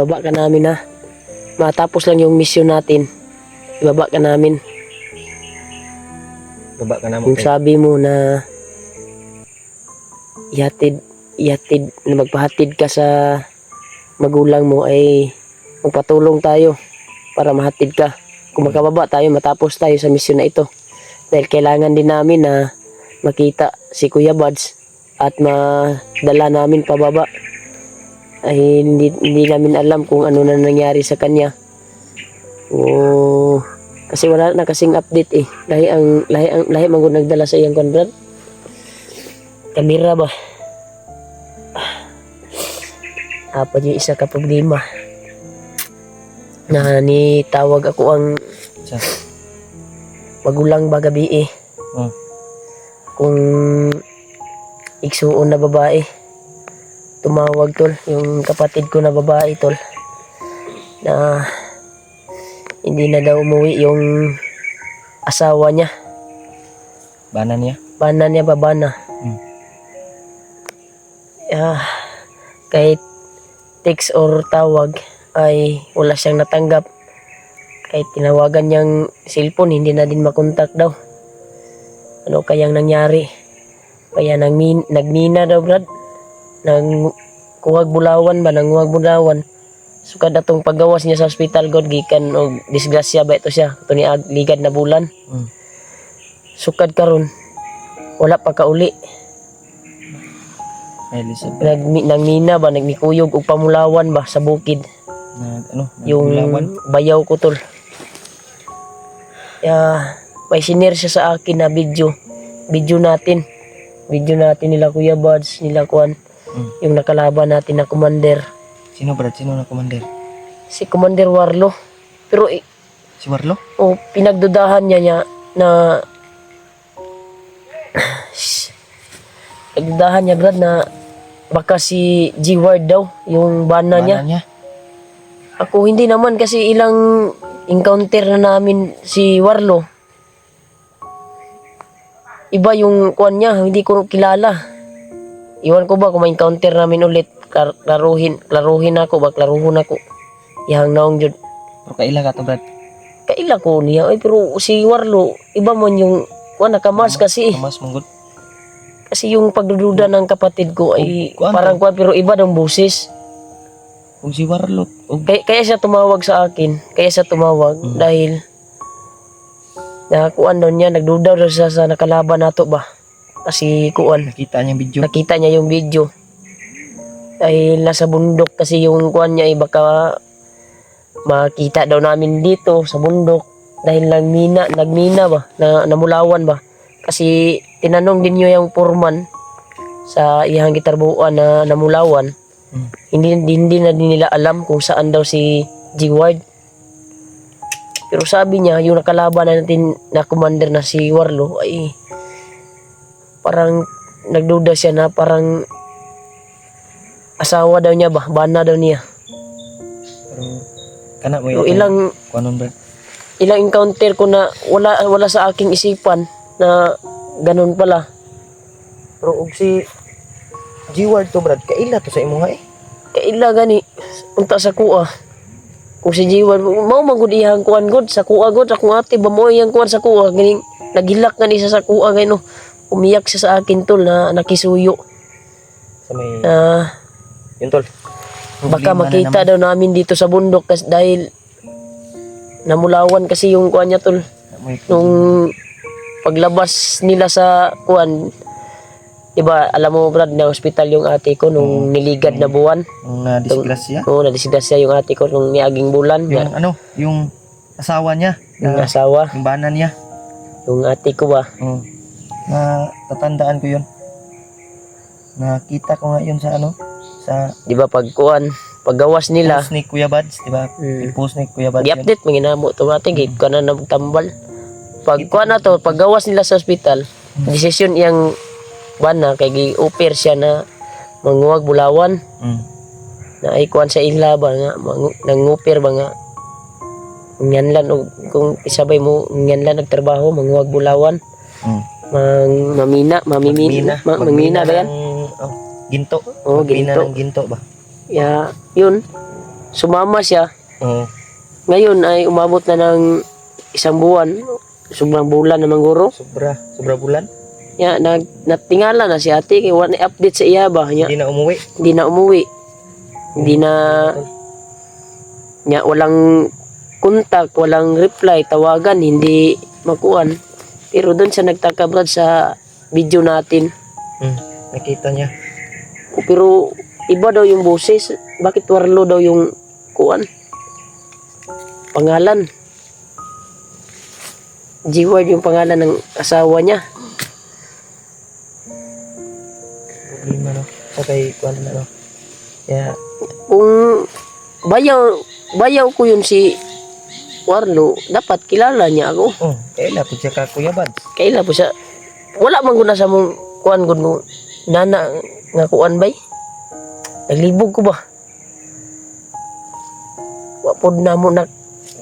Baba ka namin ha. Matapos lang yung mission natin. Ibaba ka namin. Baba ka na mo. Kung sabi mo na ihatid na magpahatid ka sa magulang mo ay magpatulong tayo para mahatid ka. Kung makababa tayo, matapos tayo sa mission na ito. Dahil kailangan din namin na makita si Kuya Buds at madala namin pababa. Ay hindi namin alam kung ano na nangyari sa kanya. Kasi wala na kasing update eh. Lahi magud nagdala sa iyang konbrad. Kamera ba? Apa yung isa ka problema. Na ni tawag ako ang magulang ba gabi eh. Kung igsuon na babae. Tumawag tol, yung kapatid ko na babae tol. Na hindi na daw umuwi yung asawa niya. Bana niya? Bana niya ba? Bana. Kahit text or tawag ay wala siyang natanggap. Kahit tinawagan niyang cellphone, hindi na din makontak daw. Ano kayang nangyari? Kaya nagmina daw brad. Nanguwag bulawan. Sukad atong paggawas niya sa hospital god gikan og disgrasya ba ito siya. Ito ni ligad na bulan. Sukad karon wala pa kauli. Nagmina ba, nagmikuyog og pamulawan ba sa bukid. Yung bayaw ko tol. May sinir siya sa akin na video natin nila Kuya Buds, nila Kuan, yung nakalaban natin na commander. Sino brad? Sino na commander? Si Commander Warlo. Pero si Warlo? Pinagdudahan niya na nagdudahan niya brad na baka si G-Ward daw yung bana niya. Ako hindi naman kasi ilang encounter na namin si Warlo. Iba yung kuan niya, hindi ko kilala. Iwan ko ba kung may encounter namin ulit, klaruhin ako. Yang naong jud. Pero kaila ka to brad? Kaila ko niya, pero si Warlo, iba man yung kuan nakamas kasi. Kamas manggod. Kasi yung pagdududa ng kapatid ko ay parang kuan pero iba ng boses. Kung si Warlo. Kaya siya tumawag sa akin. Dahil kuan daw niya, nagdudaw daw siya sa nakalaban nato ba. Kasi kuan. Nakita niya yung video. Dahil nasa bundok kasi yung kuan niya ay baka makita daw namin dito sa bundok. Dahil nagmina ba, namulawan ba. Kasi tinanong din niyo yung foreman sa iyang gitarbuan na namulawan. Hindi na din nila alam kung saan daw si G-Ward. Pero sabi niya, yung nakalaban natin na commander na si Warlo ay parang nagduda siya na parang asawa daw niya ba, bana daw niya. Pero kana mo yung ilang encounter ko na wala sa aking isipan na ganun pala. Pero si G-Ward to brad, kaila to sa imo nga eh. Kaila gani unta sa kuha. Kung si G-Ward mao magud iyang kuan god sa kuha god akong ate ba mo iyang kuan sa kuha ganing nagilak nga ni sa kuha gay no. Umiyak siya sa akin tol na nakisuyo. Sa may yun tol. Baka makita daw namin dito sa bundok kasi dahil namulawan kasi yung kuan niya tol. Nung paglabas nila sa kuan, diba, alam mo brad, na hospital yung ate ko nung niligad na buwan. Nung nadisgrasya? Oo, nadisgrasya yung ate ko nung niaging bulan. Yung asawa niya. Yung asawa. Yung bana niya. Yung ate ko ba? Tatandaan ko yun. Nakita ko nga yun sa diba paggawas nila. Post ni Kuya Buds, diba? Post ni Kuya Buds. Di-update, manginamo automatic, ka na nagtambal. Paggawas nila sa hospital, desisyon iyang bana kay gi-offer siya na manguwag bulawan. Na ikuan sa ila ba nga nang-offer ba nga nganlan og kung isabay mo nganlan nagtrabaho manguwag bulawan. Mamina ba yan? Ginto. Ginto. Ginto ba? Yun. sumama siya. Oo. Ngayon ay umabot na ng 1 buwan. Sobrang bulan naman guro. Sobra bulan. Ya, natingala na si ate kay wala na update sa iya ba nya. Hindi na umuwi. Hindi na umuwi. Hindi na nya walang contact, walang reply, tawagan, hindi makuan. Pero doon siya nagtaka brad sa video natin. Nakita niya. Pero iba daw yung boses. Bakit Warlo daw yung kuan? Pangalan. G-Word yung pangalan ng asawa niya. Problema no. Sa kay kuan na no. Kaya Kung bayaw ko yun si Warlo, dapat kilala niya ako. kailan po siya ka Kuya Bad. Kaila po siya. Wala man guna sa mong kuan gud mo. Nana nga kuan bay. Naglibog ko ba? Wa pod na mo na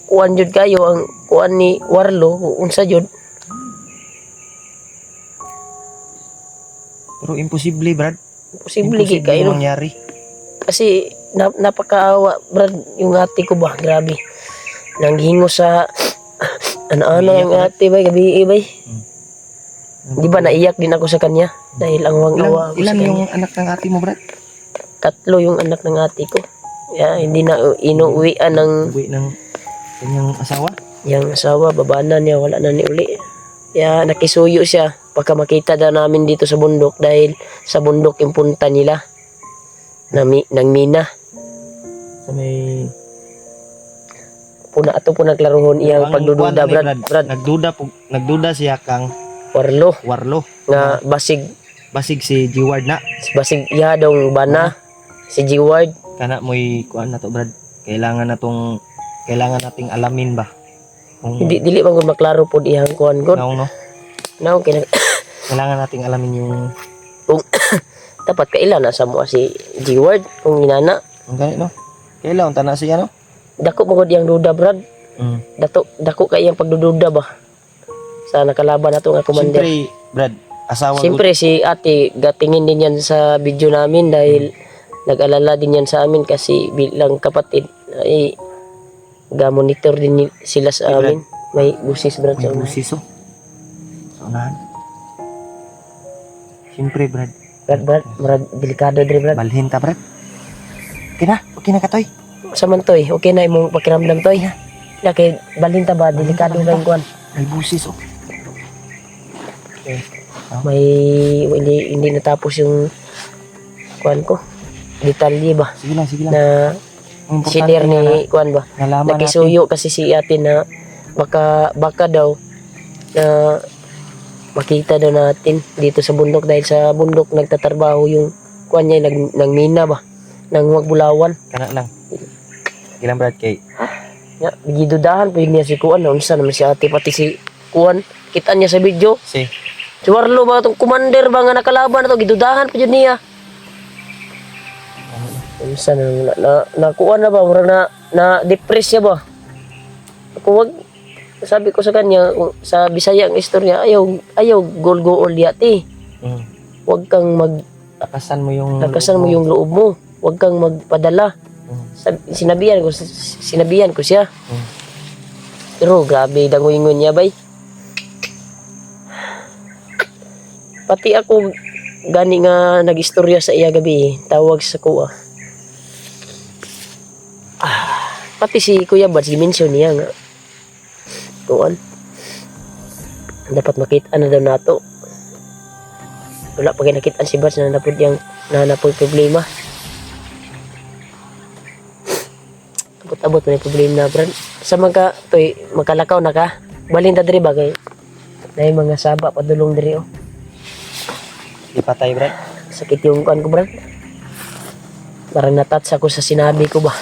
kuan jud kayo ang kuan ni Warlo unsa jud. Pero imposible, Brad. Posible gid Imposible kayo. mangyari. Kasi napakaawa brad yung ate ko ba. Grabe. Nanghingo sa ano ang ate bay gabi bay. Di ba naiyak din ako sa kanya dahil ang awa ako sa Ilan kanya. yung anak ng ate mo, Brad? 3 yung anak ng ate ko. Ya, hindi na inuwian ng Uwi ng kanyang asawa? yung asawa, babaanan niya, wala na ni uli. Kaya nakisuyo siya pagka makita daw namin dito sa bundok dahil sa bundok yung punta nila ng mina. Sa may... Puna ato po naglaruhon iyang Ang pagdududa, kuwan ni Brad. Nagduda siya kang Warlo nga basig si G-Ward na. basig iya daw bana si G-Ward. Kana mo'y kuan na to, Brad. Kailangan nating alamin ba? Kung Dili man gud maklaro pod iyang kuan gud. no. Now Kailangan nating alamin yung kung dapat kailan na sa mo si G-Ward kung inana. ang ganit no. Kailan ta na siya no? Dako mo gud iyang duda, Brad. Dako kay iyang pagdududa ba sa nakalaban nato nga commander. Siyempre, Brad, asawa Siyempre si ate gatingin din yan sa video namin dahil nag-alala din yan sa amin kasi bilang kapatid ay ga-monitor din sila sa amin. May busis Brad sa may unahan. busiso. Sa unahan. Siyempre, Brad. Brad, delikado din Brad. Balhin ta, Brad. Okay na katoy. Saman toy, okay na imong pakiramdam toy ha. Ya kay balinta ba delikado lang kuan. May busis oh. Okay. May hindi natapos yung kuan ko. Detalye ba Sige lang. na Ang importante sinir na ni kuan ba. nalaman natin. Nakisuyo kasi si ate na baka daw na makita daw natin dito sa bundok dahil sa bundok nagtatrabaho yung kuan niya nang mina ba nang Magbulawan. Kana lang. Ilang Brad kay Ya, gidudahan pa yun niya si kuan unsa naman si ate pati si kuan kita niya sa video. si Si Warlo ba itong commander ba nga nakalaban na to gidudahan pa yun niya. Unsa na kuan na ba murag na depress siya ba. Ako wag sabi ko sa kanya sa Bisaya ang istorya ayaw gol yati. Wag kang takasan mo yung loob mo. Wag kang magpadala. Sinabihan ko siya. Pero grabe dangoy-ingon niya bay. Pati ako gani nga nag-istorya sa iya gabi tawag sa kuha. Pati si Kuya Bad mention niya nga kuan dapat makita na daw nato. Wala pa kinakitaan si Bad na napod problema. Abot na problema na Brad. Sa magkalakaw na ka. Balin ta diri ba kay dahil mga saba padulong diri oh. Di patay, Brad. Sakit yung kuan ko Brad. Parang natats ako sa sinabi ko ba.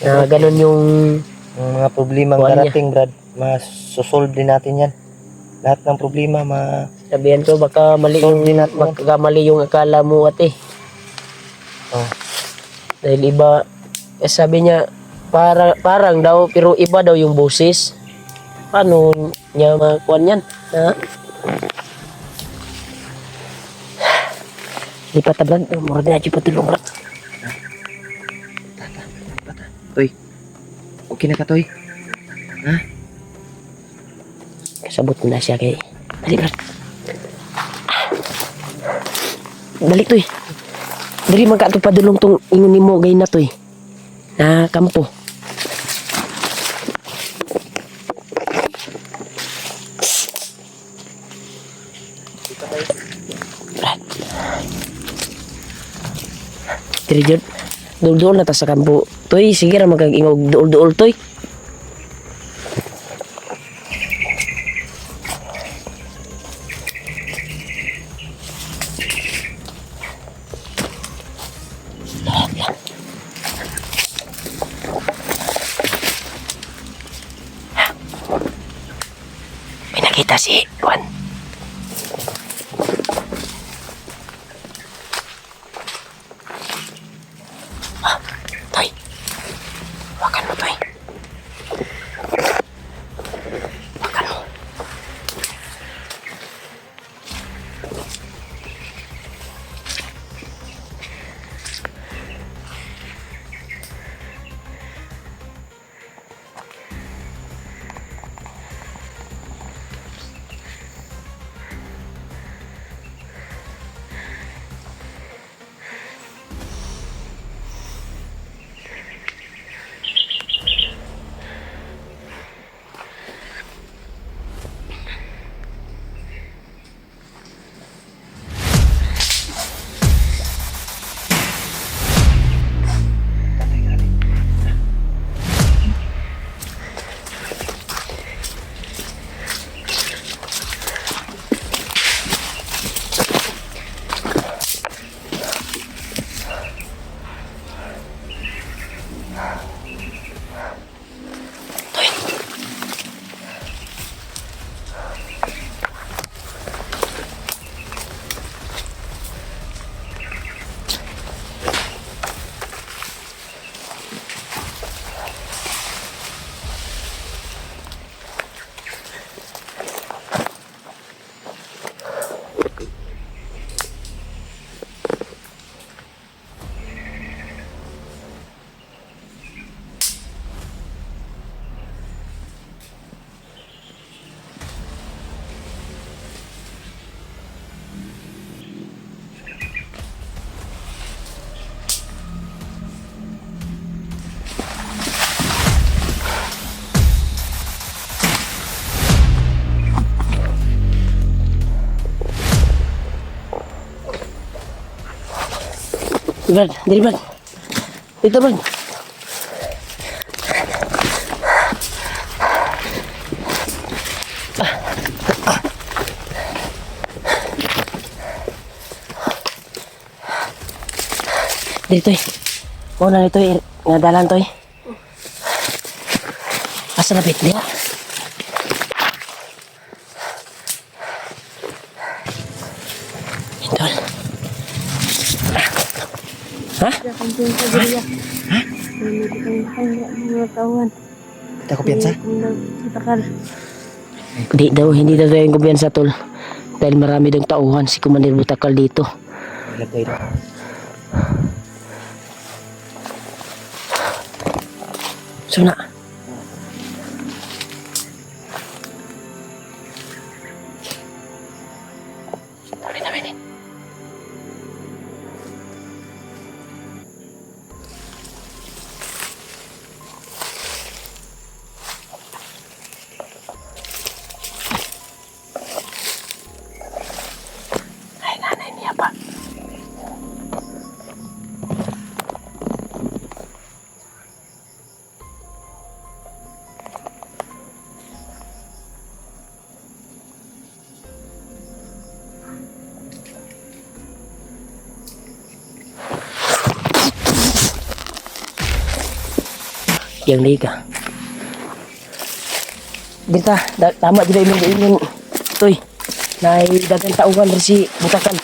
Na ganun yung mga problemang kuwan niya. darating, Brad, masusolve din natin yan. Lahat ng problema sabihan ko baka mali yung magkamali yung akala mo ate. Dahil iba sabi niya parang daw pero iba daw yung boses. Paano niya makuan yan? Ha? Lipat na Brad. Mura na dyan patulong Brad. Toy. Okay na ka, Toy? Ha? Kasabot ko na siya kay... Dali, Brad. Dali, Toy. Dali magkato pa dulong tong ingon ni mo gay na, Toy. Na kampo. Brad. Diri jud. Dul-dul na ta sa kampo. Toy, sige ra magag-ingog duol-duol, Toy. May nakita si Juan. Toy. Wakan mo, Toy. Wakan mo. Brad, dali, Brad. Dito, Brad. Dito, mau na nito, nga dalan, Toy. Asa na, Pit? Diya. Intol. Ha? Kita kumpiyansa? Hindi daw yung kumpiyansa, Tol. Dahil marami dong tauhan si Kumandir Butakal dito. Lagay daw. Suna. Tabi na, Benin. Ay, nanay niya pa. Yang liga. Dita, tama juga ingin Toy. Nai dagang tauhan dari si Butakan.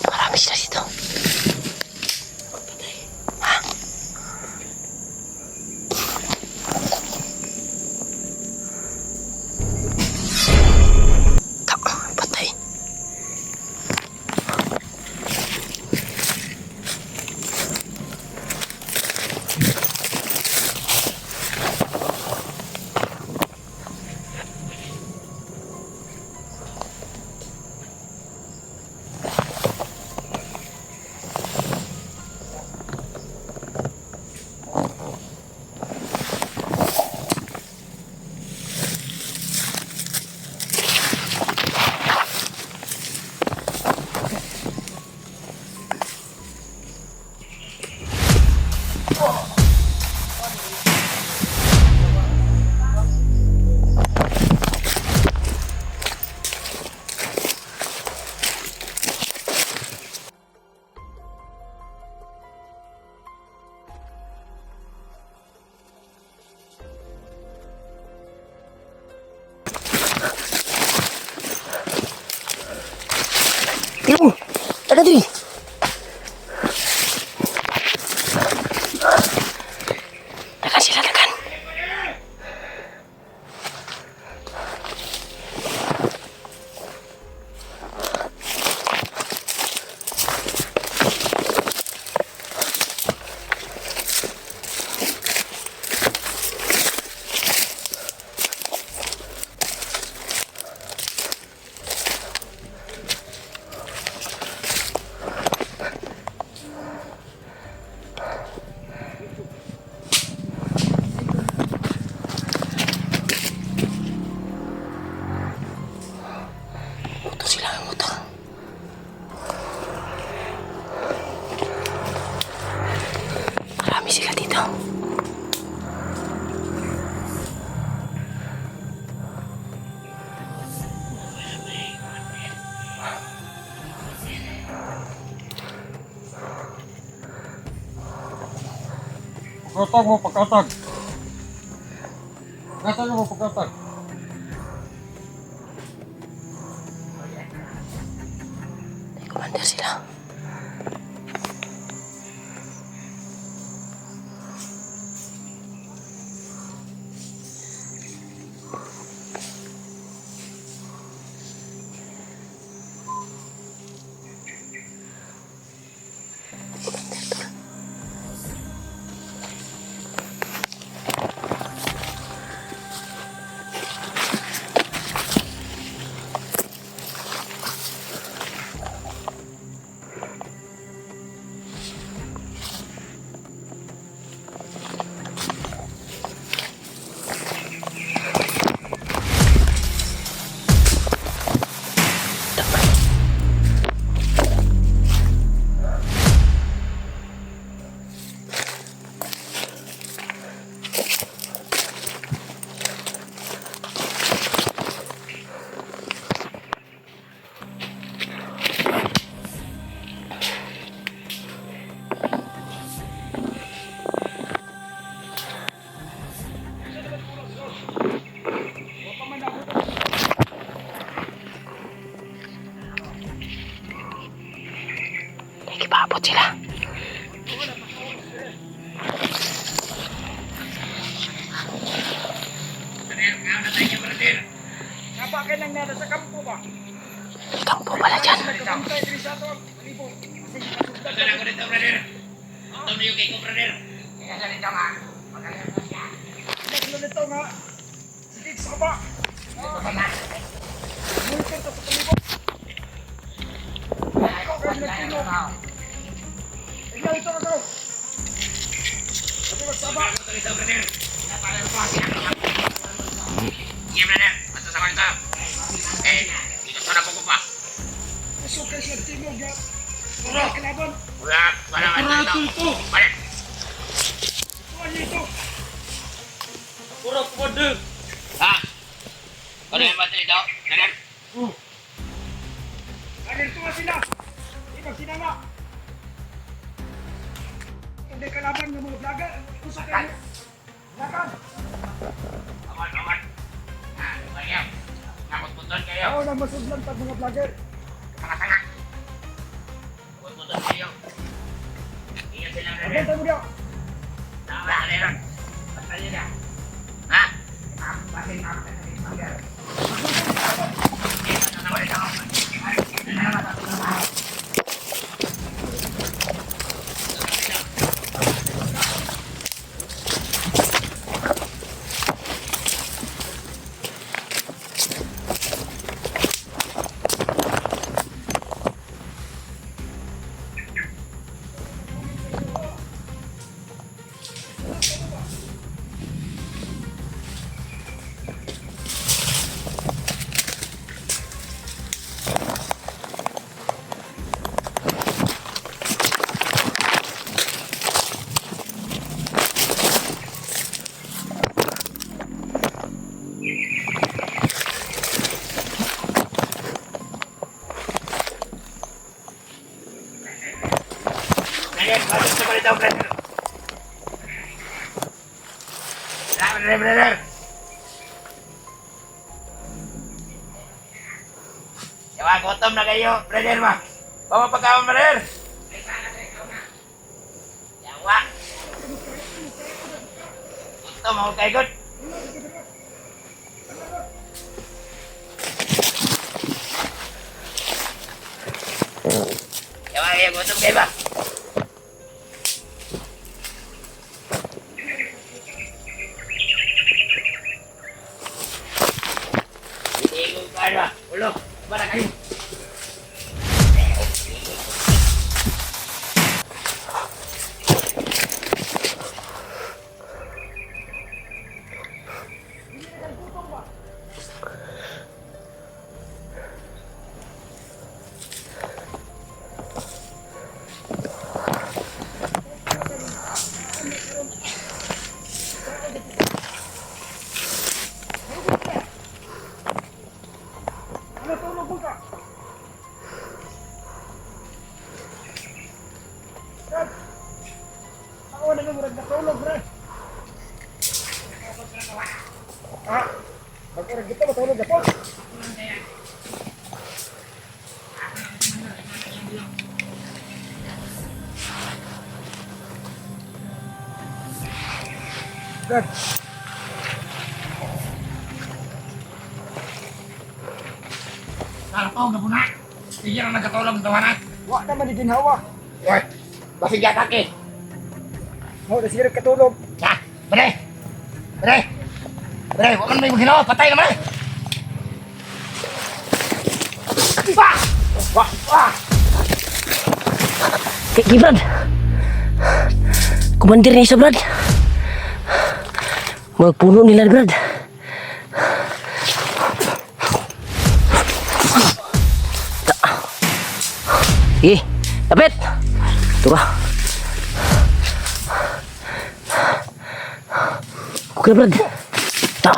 Marami sila dito. Ha? Ilmu, ada diri. Tekan sila, tekan. Motor sila, motor. Marami sila dito. Pagkatag mo, pagkatag. Pagkatag mo, pagkatag. May commander sila. Nagkipabot sila. Napakin ang nada sa kampo ba? Kampo pala dyan. Nagkakantay din sa ito. Malibo. Naglalito nga. Sige, sa kaba. Monitor to sa kalibo. Ikaw kayo nagtino. Ikaw ito na daw. Sige, magsaba. Masukay siya tino nga. Wala kalaban. Aparato ito. Tuwan niyo ito. Kanin tuwa sila. Ibang sinama. Hindi kalaban ng mga vlogger. Usap kayo. Lakan. Oo, nang masudlan pag mga vlogger. Agad tayo mo diyo. brother. Yawa, gutom na kayo, brother ba? Bawa pagkaon, brother. Yawa. Gutom ako kayo, good. Yawa, kayo, gutom kayo ba? Ulo, para kayo. Ako na lumurag na tulog, bro. Pag-urag dito, matulog ako. Brad. Kalapong na muna. Sige na nagkatulog ng tawanan. Wak naman din hawa. Uy, basig atake. Mau dah sirik katulog. Ya, bre. Bre. Bre, wak kan may maginawa, patay naman. Wah! Wah! Wah! Kiki, Brad. Komandir ni isa, Brad. Magpuno nila, Brad. Sige, lapit. Ito ka. Okay, Brad. Ta.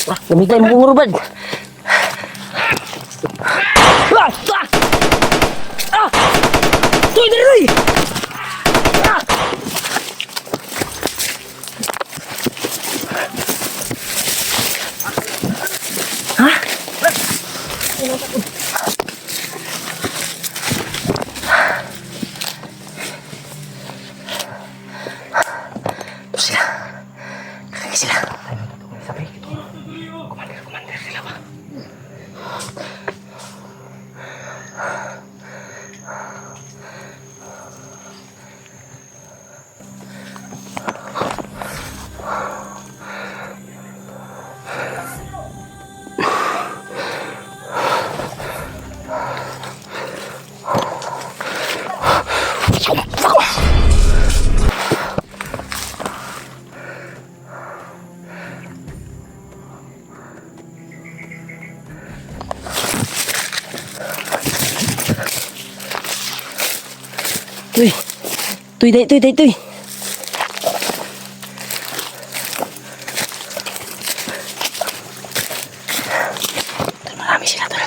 Wah, gamitin mo kong Brad. Ah! Ah! Ah! Tuy, dari, tuy! Ah! Hah? Ito sila. Kakaki sila. Sabay. Komander sila ba? Tuy, tuy đây, tuy đây, tuy. Marami sila doon.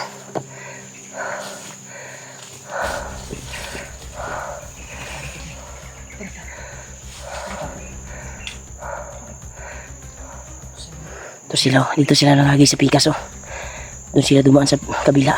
Dito sila nangagi sa Picasso. Doon sila dumaan sa kabila.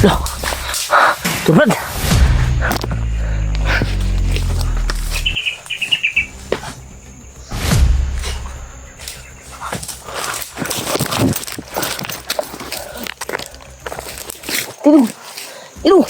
Loh, turun. Tiru, tiru.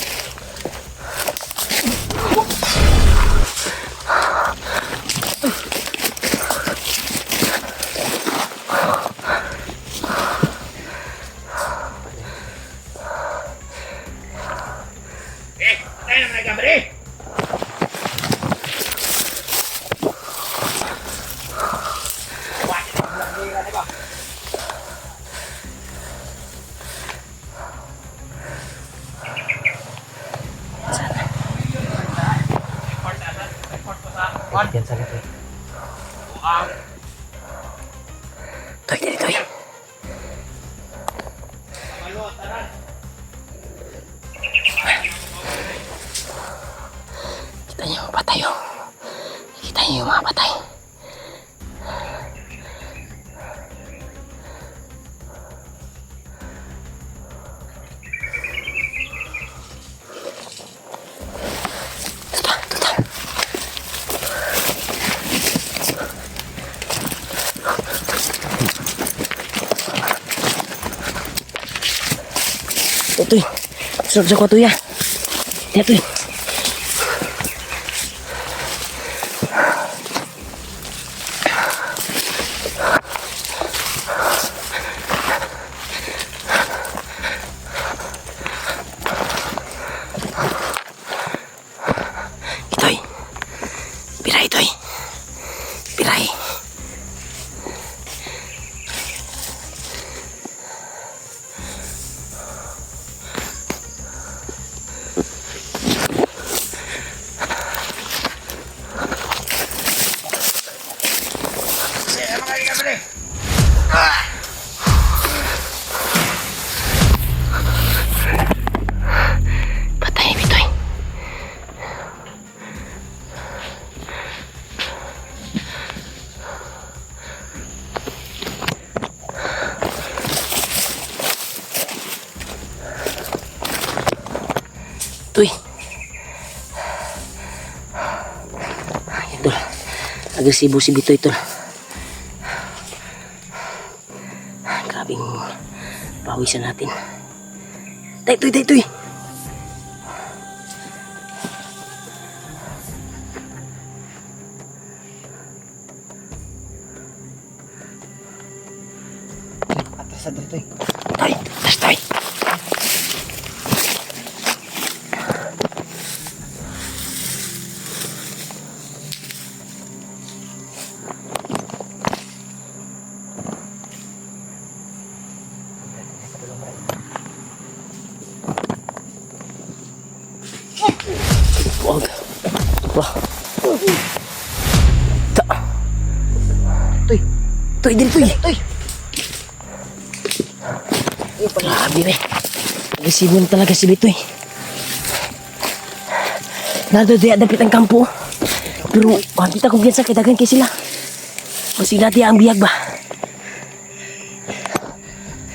Kita niyo mga patay oh. Kita niyo yung mga patay. Ito yun. Sarap sa kwato ya. Ito yun. Itoy. Biray itoy. Biray. Patay bitoy. Tuy. Ayan tol. Agresibo si Bitoy tol. Grabing pawisan natin. Tay, tuy, tay, tuy. Atras sa dito eh. Tay, tas tay. Wag. Wah. Ta. Tuy. Tuy din tuy. Tuy. Grabe be. Agresibo na talaga si Bitoy. Nadadaya dapit ang kampo. Pero hangkit akong gansa kay dagan kay sila. O sila di ang biyag ba?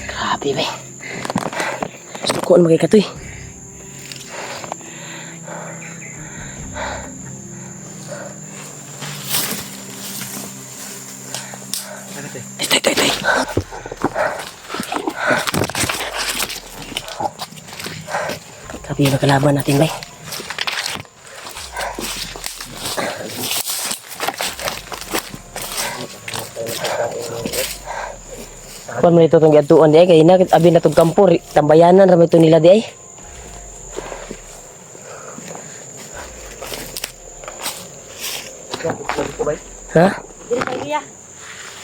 Grabe be. Gusto ko ano magkikatoy. Ito. Tapi yung kalaban natin, bay. Kuan man ito itong giatuan di ay kay na abi na itong kampo tambayanan ramay ito nila di ay. Ha?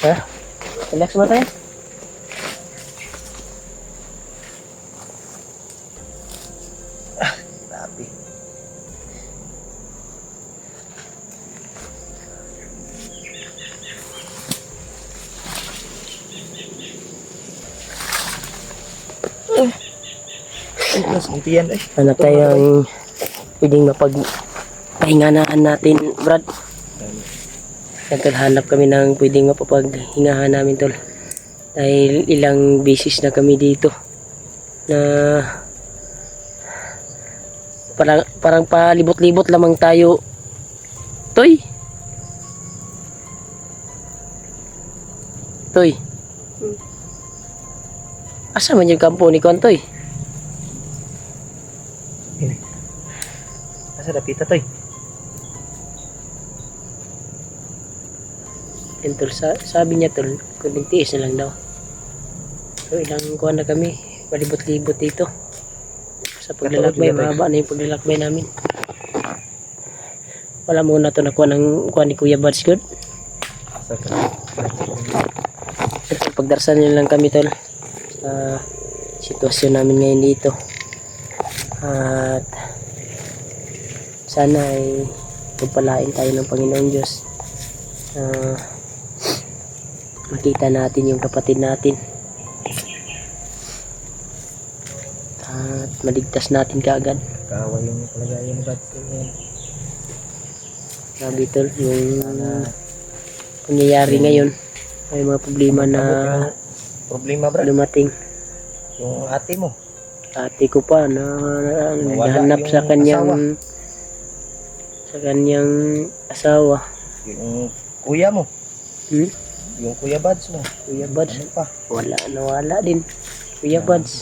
Ha? Relax mo tayo. Grabe. Mas kuntiyan eh. Ano tayong pwedeng mapagpahinganaan natin, Brad? Naghanap kami ng pwedeng mapapaghingahan namin, tol. Dahil ilang beses na kami dito na parang palibot-libot lamang tayo. Toy! Toy! Asa man yung kampo ni Kuan, Toy? Asa dapita toy? And tol, sabi niya tol, kuning tiis na lang daw. So ilang kuha na kami, palibot-libot dito. Sa paglalakbay, mahaba na yung paglalakbay namin. Wala muna to nakuha ng kuha ni Kuya Bads good. Asa ka? At pagdarsan nyo lang kami tol sa sitwasyon namin ngayon dito. At sana ay pagpalain tayo ng Panginoon Diyos. Makita natin yung kapatid natin. At maligtas natin kaagad. Kaaway yung kalagayan ni Bads ngayon. Grabe tol, yung nangyayari ngayon. May mga problema na Problema, Brad. dumating. Yung ate mo. Ate ko pa na naghahanap yung sa kanyang asawa. Yung kuya mo. Hmm? Yung kuya Bads mo. Kuya Buds. Ano pa? Nawala din. Kuya Buds.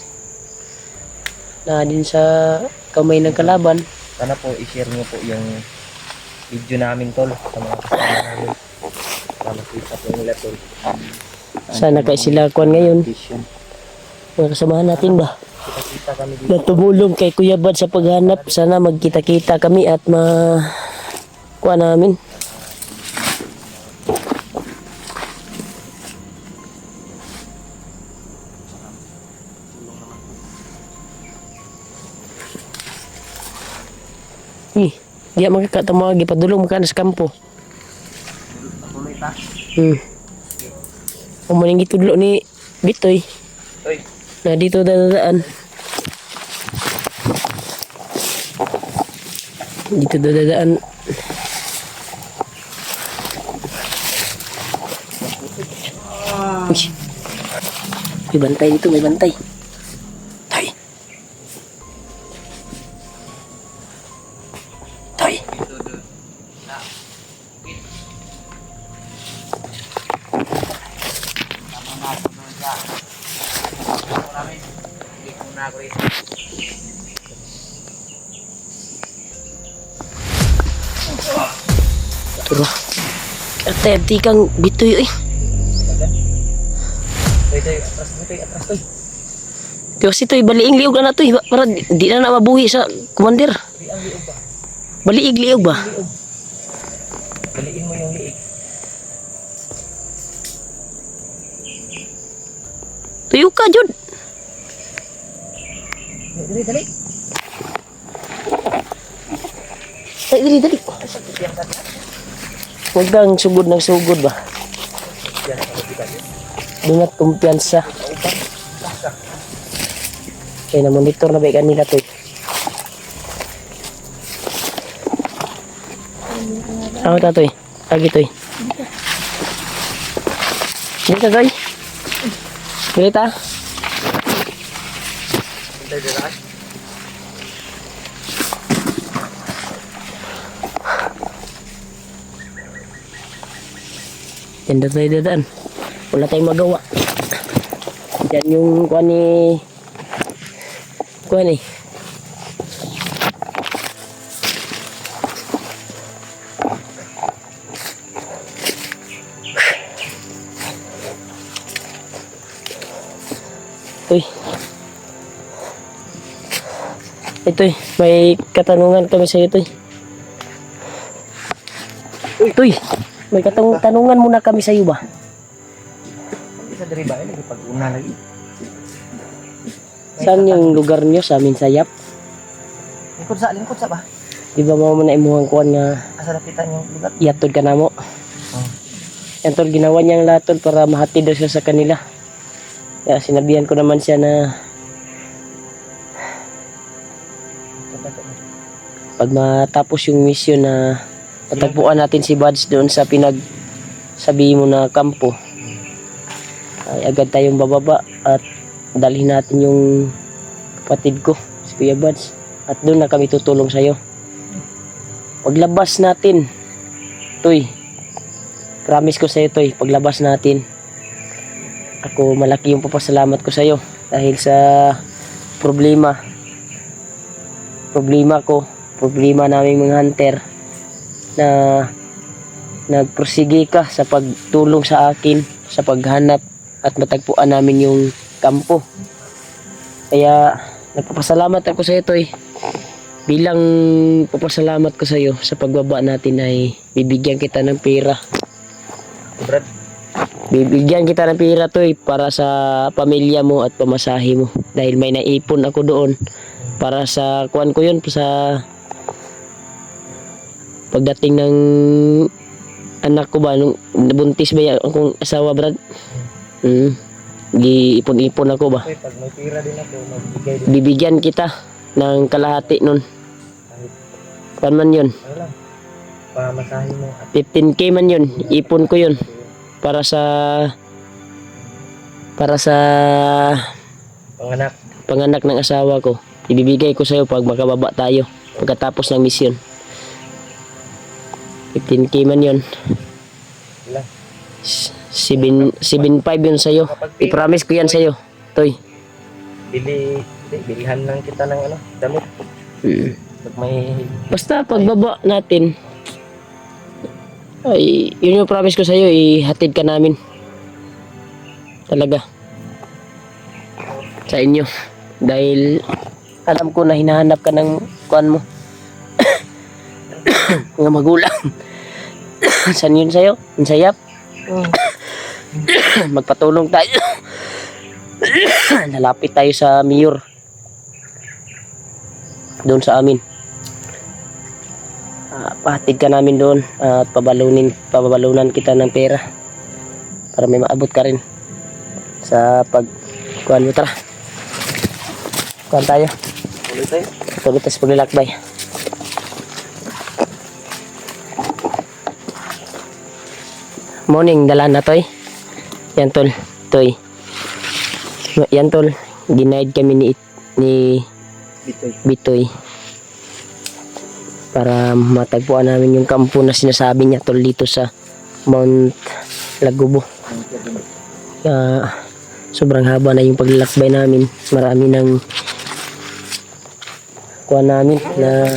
Na din sa kamay ng kalaban. Sana po i-share niyo po yung video namin tol sa mga kasama namin. Para makita po nila tol. Sana kay sila kuan ngayon. Vision. Mga kasamahan natin ba? Kita kami dito. Na tumulong kay Kuya Bad sa paghanap. Sana magkita-kita kami at kuha namin. Di makakatamag ipadulong ka na sa kampo. Umaning itudlo ni Bitoy Oy, na dito dadaan. Dito dadaan. Uy. May bantay dito, may bantay. Tay. Tay. Turo. Ate, di kang Bitoy eh. atras toy. Kasi to'y baliing liog na to'y para di na mabuhi sa commander. Baliig liog ba? Baliin mo yung liig. Tuyo ka, Jod. Dali, dali. Dali. Huwag kang sugod ng sugod ba? Dungat kumpiyansa. Kaya na-monitor na ba kanila to. Ako ta to eh. Lagi to eh. Dito to eh. Dito ta. Yan na tayo dadaan. Wala tayong magawa. Yan yung kuha ni Ito'y, may katanungan kami sa iyo, Toy. Toy, may katanungan muna kami sa iyo ba? Isa dari ba lagi pag una lagi. Saan yung lugar niyo sa amin sayap? Lingkod sa ba? Di ba mo na imuhang kuhan nga Asa napitan yung lugar? iatod ka na mo? Yan tol, ginawa niyang latod para mahatid daw siya sa kanila. Kaya sinabihan ko naman siya na pag matapos yung mission na matagpuan natin si Buds doon sa sabi mo na kampo, ay agad tayong bababa at dalhin natin yung kapatid ko, si Kuya Buds, at doon na kami tutulong sa'yo. Paglabas natin, Toy, promise ko sa'yo, Toy, paglabas natin, ako malaki yung papasalamat ko sa'yo dahil sa problema naming mga hunter na nagprosige ka sa pagtulong sa akin sa paghanap at matagpuan namin yung kampo. Kaya nagpapasalamat ako sa iyo, Toy. Bilang papasalamat ko sa iyo sa pagbaba natin ay bibigyan kita ng pera. Brad, Bibigyan kita ng pera, Toy, para sa pamilya mo at pamasahe mo. Dahil may naipon ako doon para sa kuan ko yun, sa pagdating ng anak ko ba, nung nabuntis ba yung akong asawa, Brad? Giipon-ipon ako ba? pag may pira din ako, magbigay din. Bibigyan kita ng kalahati nun. Kuan man yun. Ano lang? pamasahe mo at 15k man yun. Ipon ko yun. Para sa panganak. ng asawa ko. Ibibigay ko sa'yo pag makababa tayo. Pagkatapos ng misyon. 15k man yun. Wala. 7.5 yun sa'yo. I-promise ko yan sa'yo. Toy. Bilhan lang kita ng damit. Pag may Basta pagbaba natin, ay, yun yung promise ko sa'yo, ihatid ka namin. Talaga. Sa inyo. Dahil alam ko na hinahanap ka ng kuan mo. Mga magulang. Saan yun sa'yo? Ang sayap. Magpatulong tayo. Nalapit tayo sa mayor. Doon sa amin. Pahatid ka namin doon at pababalunan kita ng pera para may maabot ka rin sa pagkuhan mo. Tara, kuhan tayo. Tuloy tayo sa paglilakbay. Morning, dalan na toy. Yan tol, toy. Yan tol, denied kami ni Bitoy para matagpuan namin yung kampo na sinasabi niya tol dito sa Mount Lagubo. Sobrang haba na yung paglalakbay namin. Marami ng kuha namin na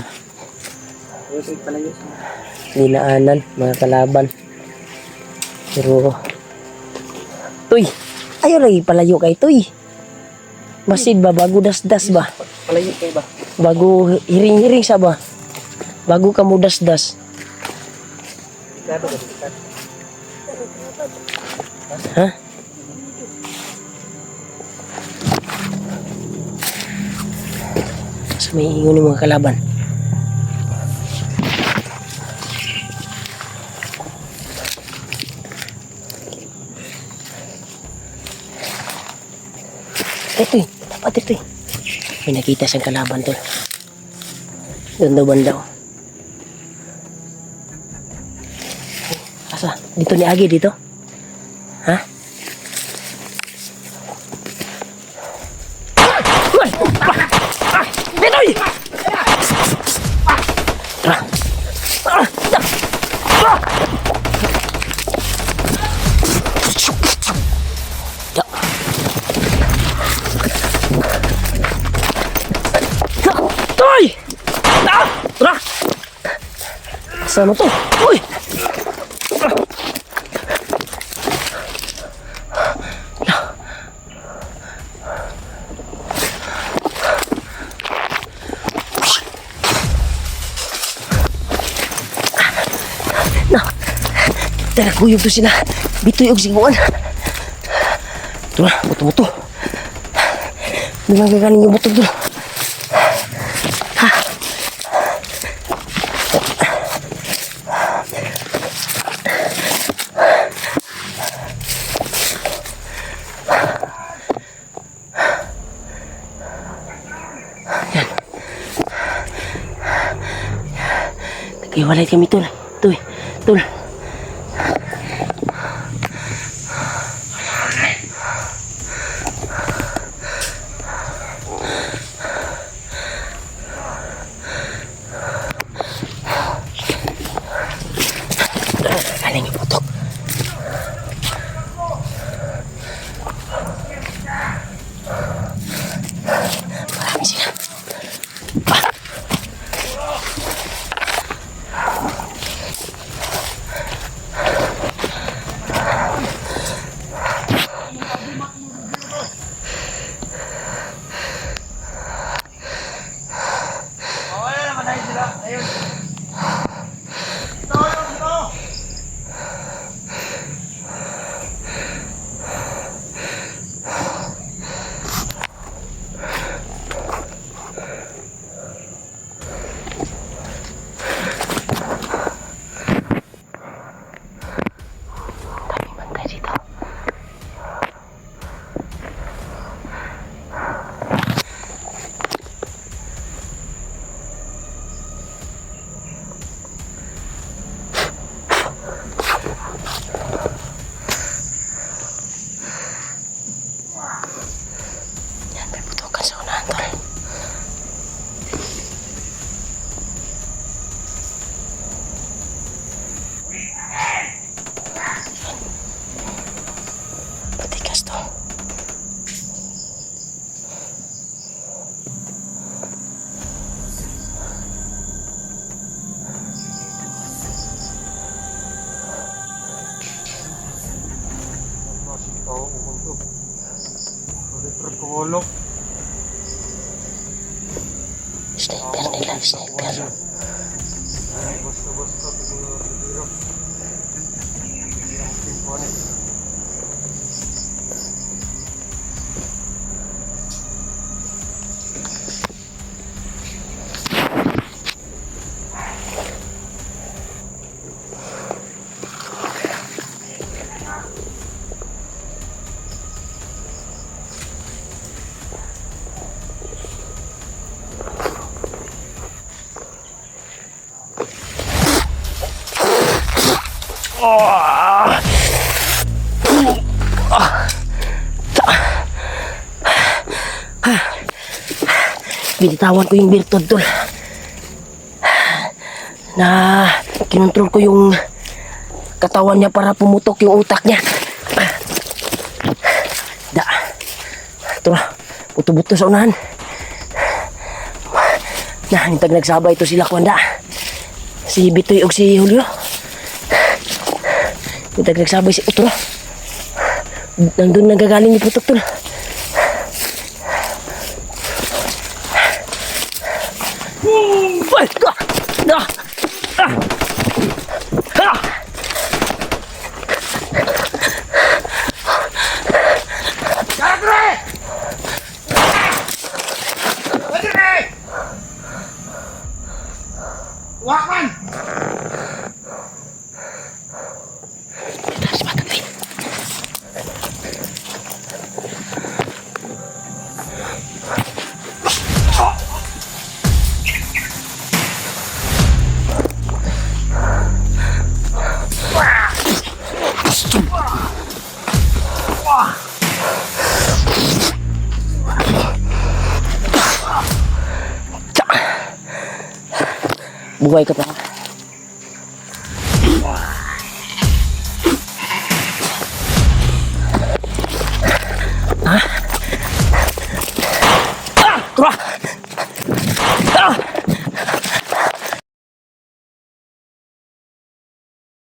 dinaanan, mga kalaban. Pero Toy, ayaw lagi palayo kay Toy. Masid ba, bago dasdas ba? palayo kayo ba? Bago hiring-hiring sa ba? Bago ka mo dasdas. Ha? Sa may ingon yung mga kalaban. Ito dapat ito may nakita siyang kalaban to. Doon daw banda. Asa? Dito ni Agi dito? Ha? Bitoy! Toy! Tara! Saan mo to? Uy! Tara, kuyog to sila. Bitoy og siguan. Tara, buto-buto. Di magagaling yung buto doon. Naghiwalay kami tol. Tol. Galing yung putok. Marami sila. Sniper nila, sniper. Binitawan ko yung Bertod, tol. Na kinontrol ko yung katawan niya para pumutok yung utak niya. Da. Ito na. Buto-buto sa unahan. Na, hintag nagsabay ito sila, Kwanda. Si Bitoy o si Julio. Hintag nagsabay si Utro. Nandun nagagaling ni Putok, tol. Ay! Ah! Ah! Ah! Kadre! Kadre! Wakan! Taas pa, Tatay. Buhay ka pa.